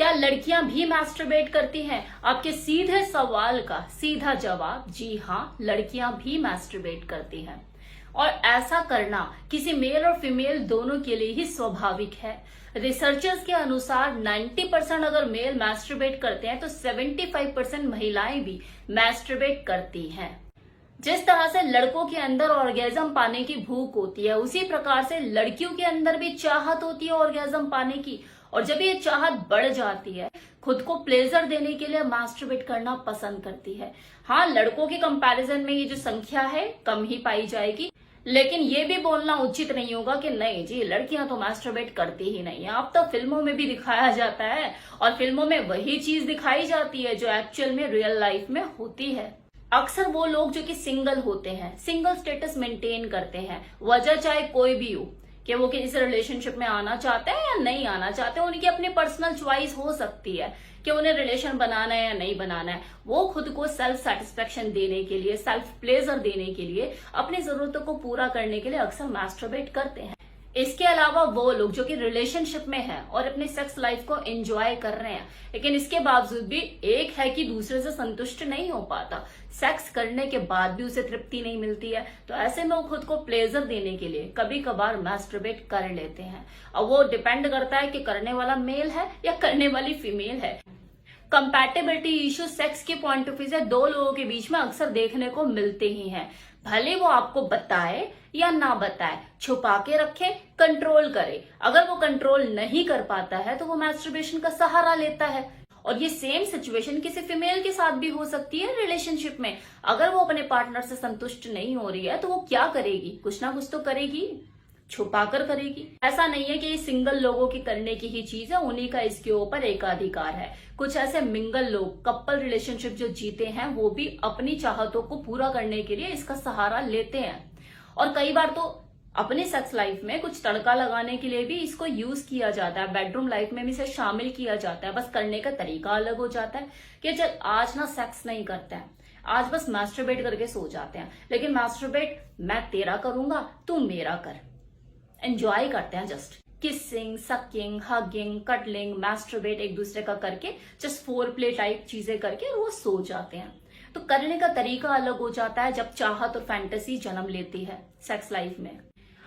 क्या लड़कियां भी मैस्टरबेट करती हैं? आपके सीधे सवाल का सीधा जवाब जी हाँ, लड़कियां भी मैस्टरबेट करती हैं। और ऐसा करना किसी मेल और फीमेल दोनों के लिए ही स्वाभाविक है। रिसर्चर्स के अनुसार 90% अगर मेल मैस्टरबेट करते हैं तो 75% महिलाएं भी मैस्टरबेट करती हैं। जिस तरह से लड़कों के अंदर ऑर्गेजम पाने की भूख होती है, उसी प्रकार से लड़कियों के अंदर भी चाहत होती है ऑर्गेजम पाने की। और जब ये चाहत बढ़ जाती है, खुद को प्लेजर देने के लिए मास्टरबेट करना पसंद करती है। हाँ, लड़कों के कंपैरिजन में ये जो संख्या है कम ही पाई जाएगी, लेकिन ये भी बोलना उचित नहीं होगा कि नहीं जी लड़कियां तो मास्टरबेट करती ही नहीं है। अब तो फिल्मों में भी दिखाया जाता है और फिल्मों में वही चीज दिखाई जाती है जो एक्चुअल में रियल लाइफ में होती है। अक्सर वो लोग जो कि सिंगल होते हैं, सिंगल स्टेटस मेंटेन करते हैं, वजह चाहे कोई भी हो, कि वो किसी रिलेशनशिप में आना चाहते हैं या नहीं आना चाहते, उनकी अपनी पर्सनल चॉइस हो सकती है कि उन्हें रिलेशन बनाना है या नहीं बनाना है। वो खुद को सेल्फ सेटिस्फेक्शन देने के लिए, सेल्फ प्लेजर देने के लिए, अपनी जरूरतों को पूरा करने के लिए अक्सर मैस्टरबेट करते हैं। इसके अलावा वो लोग जो कि रिलेशनशिप में हैं और अपनी सेक्स लाइफ को एंजॉय कर रहे हैं, लेकिन इसके बावजूद भी एक है कि दूसरे से संतुष्ट नहीं हो पाता, सेक्स करने के बाद भी उसे तृप्ति नहीं मिलती है, तो ऐसे में वो खुद को प्लेजर देने के लिए कभी कभार मैस्टरबेट कर लेते हैं। अब वो डिपेंड करता है कि करने वाला मेल है या करने वाली फीमेल है। कंपैटिबिलिटी इश्यू सेक्स के पॉइंट ऑफ व्यू से दो लोगों के बीच में अक्सर देखने को मिलते ही हैं। भले वो आपको बताए या ना बताए, छुपा के रखे, कंट्रोल करे। अगर वो कंट्रोल नहीं कर पाता है तो वो मैस्टरबेशन का सहारा लेता है। और ये सेम सिचुएशन किसी फीमेल के साथ भी हो सकती है रिलेशनशिप में। अगर वो अपने पार्टनर से संतुष्ट नहीं हो रही है तो वो क्या करेगी? कुछ ना कुछ तो करेगी, छुपाकर करेगी। ऐसा नहीं है कि ये सिंगल लोगों की करने की ही चीज है, उन्हीं का इसके ऊपर एकाधिकार है। कुछ ऐसे मिंगल लोग, कपल रिलेशनशिप जो जीते हैं, वो भी अपनी चाहतों को पूरा करने के लिए इसका सहारा लेते हैं। और कई बार तो अपनी सेक्स लाइफ में कुछ तड़का लगाने के लिए भी इसको यूज किया जाता है। बेडरूम लाइफ में भी इसे शामिल किया जाता है, बस करने का तरीका अलग हो जाता है कि चल आज ना सेक्स नहीं करते हैं, आज बस मास्टरबेट करके सो जाते हैं। लेकिन मास्टरबेट मैं तेरा करूंगा, तू मेरा कर। एंजॉय करते हैं, just kissing, sucking, hugging, cuddling, masturbate एक दूसरे का करके, जस्ट फोर प्ले टाइप चीजें करके वो सो जाते हैं। तो करने का तरीका अलग हो जाता है जब चाहत और फैंटेसी जन्म लेती है सेक्स लाइफ में।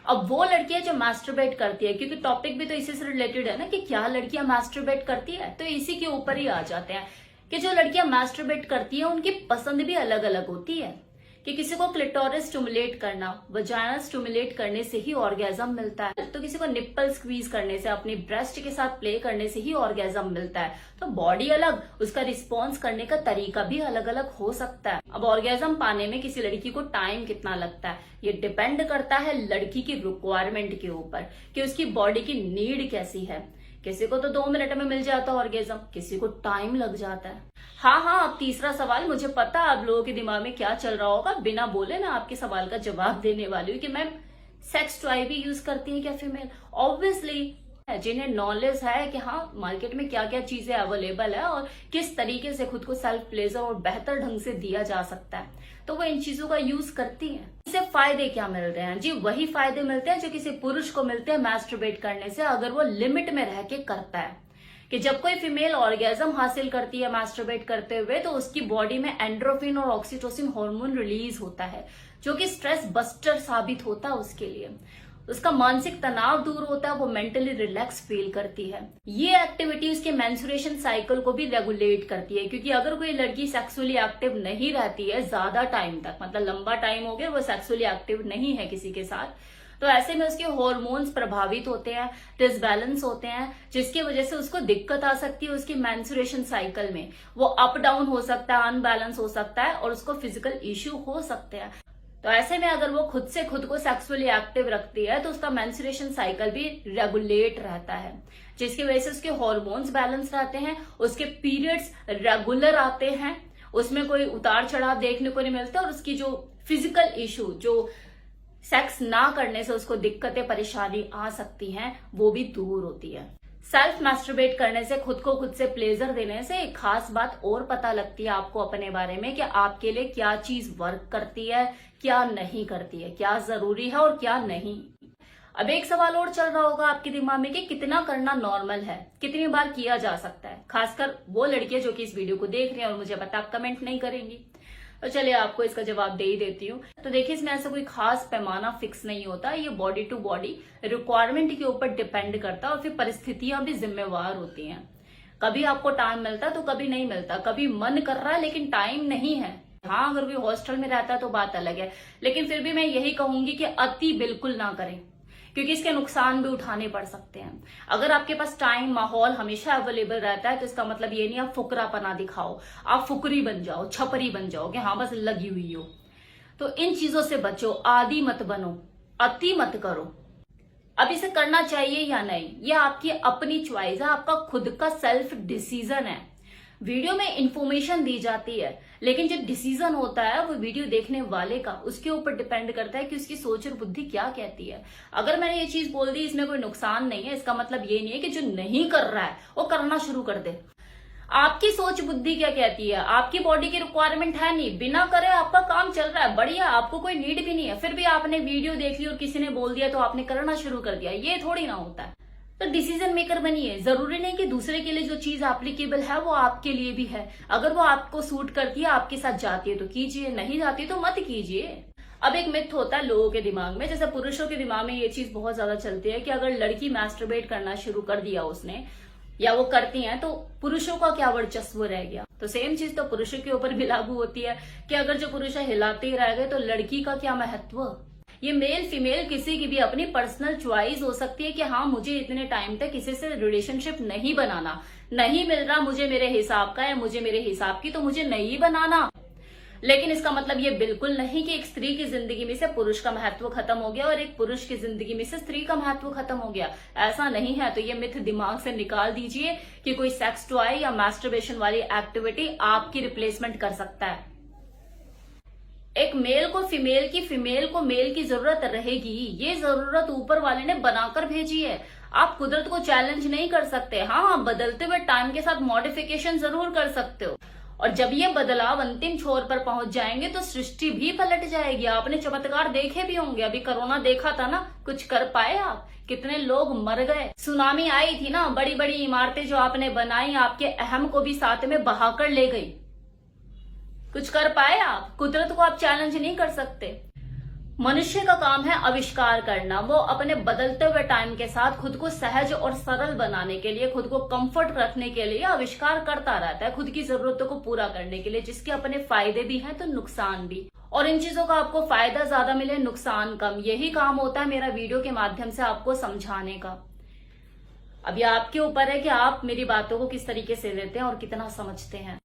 अब वो लड़कियां जो मास्टरबेट करती है, क्योंकि टॉपिक भी तो इसी से रिलेटेड है ना कि क्या लड़कियां मास्टरबेट करती है, तो इसी के ऊपर ही आ जाते हैं कि जो लड़कियां मास्टरबेट करती है उनकी पसंद भी अलग अलग होती है। कि किसी को क्लिटोरिस स्टिमुलेट करना, वजाइना स्टिमुलेट करने से ही ऑर्गेजम मिलता है, तो किसी को निप्पल स्क्वीज करने से, अपनी ब्रेस्ट के साथ प्ले करने से ही ऑर्गेजम मिलता है। तो बॉडी अलग, उसका रिस्पॉन्स करने का तरीका भी अलग अलग हो सकता है। अब ऑर्गेजम पाने में किसी लड़की को टाइम कितना लगता है, ये डिपेंड करता है लड़की की रिक्वायरमेंट के ऊपर कि उसकी बॉडी की नीड कैसी है। किसी को तो 2 मिनट में मिल जाता है ऑर्गेजम, किसी को टाइम लग जाता है। हाँ, अब तीसरा सवाल, मुझे पता है आप लोगों के दिमाग में क्या चल रहा होगा। बिना बोले मैं आपके सवाल का जवाब देने वाली हूँ कि मैम सेक्स टॉय भी यूज करती है क्या फीमेल? ऑब्वियसली, जिन्हें नॉलेज है कि हाँ मार्केट में क्या क्या चीजें अवेलेबल है और किस तरीके से खुद को सेल्फ प्लेजर और बेहतर ढंग से दिया जा सकता है, तो वो इन चीजों का यूज करती हैं। इससे फायदे क्या मिल रहे हैं? जी वही फायदे मिलते हैं जो किसी पुरुष को मिलते हैं मैस्टरबेट करने से, अगर वो लिमिट में रह के करता है। कि जब कोई फीमेल ऑर्गेजम हासिल करती है मैस्टरबेट करते हुए, तो उसकी बॉडी में एंड्रोफिन और ऑक्सीटोसिन हार्मोन रिलीज होता है, जो कि स्ट्रेस बस्टर साबित होता है उसके लिए। उसका मानसिक तनाव दूर होता है, वो मेंटली रिलैक्स फील करती है। ये एक्टिविटी उसके मेंस्ट्रुएशन साइकिल को भी रेगुलेट करती है, क्योंकि अगर कोई लड़की सेक्सुअली एक्टिव नहीं रहती है ज्यादा टाइम तक, मतलब लंबा टाइम हो गया वो सेक्सुअली एक्टिव नहीं है किसी के साथ, तो ऐसे में उसके हार्मोन्स प्रभावित होते हैं, डिसबैलेंस होते हैं, जिसकी वजह से उसको दिक्कत आ सकती है उसकी मेंस्ट्रुएशन साइकिल में। वो अप डाउन हो सकता है, अनबैलेंस हो सकता है और उसको फिजिकल इश्यू हो सकते हैं। तो ऐसे में अगर वो खुद से खुद को सेक्सुअली एक्टिव रखती है तो उसका मेंस्ट्रुएशन साइकिल भी रेगुलेट रहता है, जिसकी वजह से उसके हार्मोन्स बैलेंस रहते हैं, उसके पीरियड्स रेगुलर आते हैं, उसमें कोई उतार चढ़ाव देखने को नहीं मिलता और उसकी जो फिजिकल इश्यू, जो सेक्स ना करने से उसको दिक्कतें परेशानी आ सकती हैं, वो भी दूर होती है। सेल्फ मैस्टरबेट करने से, खुद को खुद से प्लेजर देने से एक खास बात और पता लगती है आपको अपने बारे में कि आपके लिए क्या चीज वर्क करती है, क्या नहीं करती है, क्या जरूरी है और क्या नहीं। अब एक सवाल और चल रहा होगा आपके दिमाग में कि कितना करना नॉर्मल है, कितनी बार किया जा सकता है। खासकर वो लड़कियां जो कि इस वीडियो को देख रही हैं और मुझे पता आप कमेंट नहीं करेंगी, तो चलिए आपको इसका जवाब दे ही देती हूँ। तो देखिए, इसमें ऐसा कोई खास पैमाना फिक्स नहीं होता, ये बॉडी टू बॉडी रिक्वायरमेंट के ऊपर डिपेंड करता है और फिर परिस्थितियां भी जिम्मेवार होती हैं। कभी आपको टाइम मिलता है तो कभी नहीं मिलता, कभी मन कर रहा है लेकिन टाइम नहीं है। हाँ, अगर कोई हॉस्टल में रहता है तो बात अलग है, लेकिन फिर भी मैं यही कहूंगी कि अति बिल्कुल ना करें, क्योंकि इसके नुकसान भी उठाने पड़ सकते हैं। अगर आपके पास टाइम, माहौल हमेशा अवेलेबल रहता है तो इसका मतलब ये नहीं आप फुकरापना दिखाओ, आप फुकरी बन जाओ, छपरी बन जाओ कि हाँ बस लगी हुई हो। तो इन चीजों से बचो, आदी मत बनो, अति मत करो। अब इसे करना चाहिए या नहीं, ये आपकी अपनी चॉइस है, आपका खुद का सेल्फ डिसीजन है। वीडियो में इंफॉर्मेशन दी जाती है, लेकिन जो डिसीजन होता है वो वीडियो देखने वाले का, उसके ऊपर डिपेंड करता है कि उसकी सोच और बुद्धि क्या कहती है। अगर मैंने ये चीज बोल दी इसमें कोई नुकसान नहीं है, इसका मतलब ये नहीं है कि जो नहीं कर रहा है वो करना शुरू कर दे। आपकी सोच बुद्धि क्या कहती है, आपकी बॉडी की रिक्वायरमेंट है नहीं, बिना करे आपका काम चल रहा है, बढ़िया, आपको कोई नीड भी नहीं है, फिर भी आपने वीडियो देख ली और किसी ने बोल दिया तो आपने करना शुरू कर दिया, ये थोड़ी ना होता है। तो डिसीजन मेकर बनिए। जरूरी नहीं कि दूसरे के लिए जो चीज एप्लीकेबल है वो आपके लिए भी है। अगर वो आपको सूट करती है, आपके साथ जाती है तो कीजिए, नहीं जाती तो मत कीजिए। अब एक मिथ होता है लोगों के दिमाग में, जैसे पुरुषों के दिमाग में ये चीज बहुत ज्यादा चलती है कि अगर लड़की मैस्टरबेट करना शुरू कर दिया उसने या वो करती हैं तो पुरुषों का क्या वर्चस्व रह गया। तो सेम चीज तो पुरुषों के ऊपर भी लागू होती है कि अगर जो पुरुष हिलाते ही रह गए तो लड़की का क्या महत्व। ये मेल फीमेल किसी की भी अपनी पर्सनल चॉइस हो सकती है कि हाँ मुझे इतने टाइम तक किसी से रिलेशनशिप नहीं बनाना, नहीं मिल रहा मुझे मेरे हिसाब का या मुझे मेरे हिसाब की, तो मुझे नहीं बनाना। लेकिन इसका मतलब ये बिल्कुल नहीं कि एक स्त्री की जिंदगी में से पुरुष का महत्व खत्म हो गया और एक पुरुष की जिंदगी में से स्त्री का महत्व खत्म हो गया, ऐसा नहीं है। तो ये मिथ दिमाग से निकाल दीजिए कि कोई सेक्स टॉय या मैस्टरबेशन वाली एक्टिविटी आपकी रिप्लेसमेंट कर सकता है। एक मेल को फीमेल की, फीमेल को मेल की जरूरत रहेगी, ये जरूरत ऊपर वाले ने बनाकर भेजी है। आप कुदरत को चैलेंज नहीं कर सकते। हाँ, आप बदलते हुए टाइम के साथ मॉडिफिकेशन जरूर कर सकते हो, और जब ये बदलाव अंतिम छोर पर पहुंच जाएंगे तो सृष्टि भी पलट जाएगी। आपने चमत्कार देखे भी होंगे, अभी कोरोना देखा था ना, कुछ कर पाए आप? कितने लोग मर गए। सुनामी आई थी ना, बड़ी बड़ी इमारतें जो आपने बनाई आपके अहम को भी साथ में बहाकर ले गई। कुछ कर पाए आप? कुदरत को आप चैलेंज नहीं कर सकते। मनुष्य का काम है आविष्कार करना। वो अपने बदलते हुए टाइम के साथ खुद को सहज और सरल बनाने के लिए, खुद को कंफर्ट रखने के लिए आविष्कार करता रहता है, खुद की जरूरतों को पूरा करने के लिए, जिसके अपने फायदे भी हैं तो नुकसान भी। और इन चीजों का आपको फायदा ज्यादा मिले, नुकसान कम, यही काम होता है मेरा वीडियो के माध्यम से आपको समझाने का। अब ये आपके ऊपर है कि आप मेरी बातों को किस तरीके से लेते हैं और कितना समझते हैं।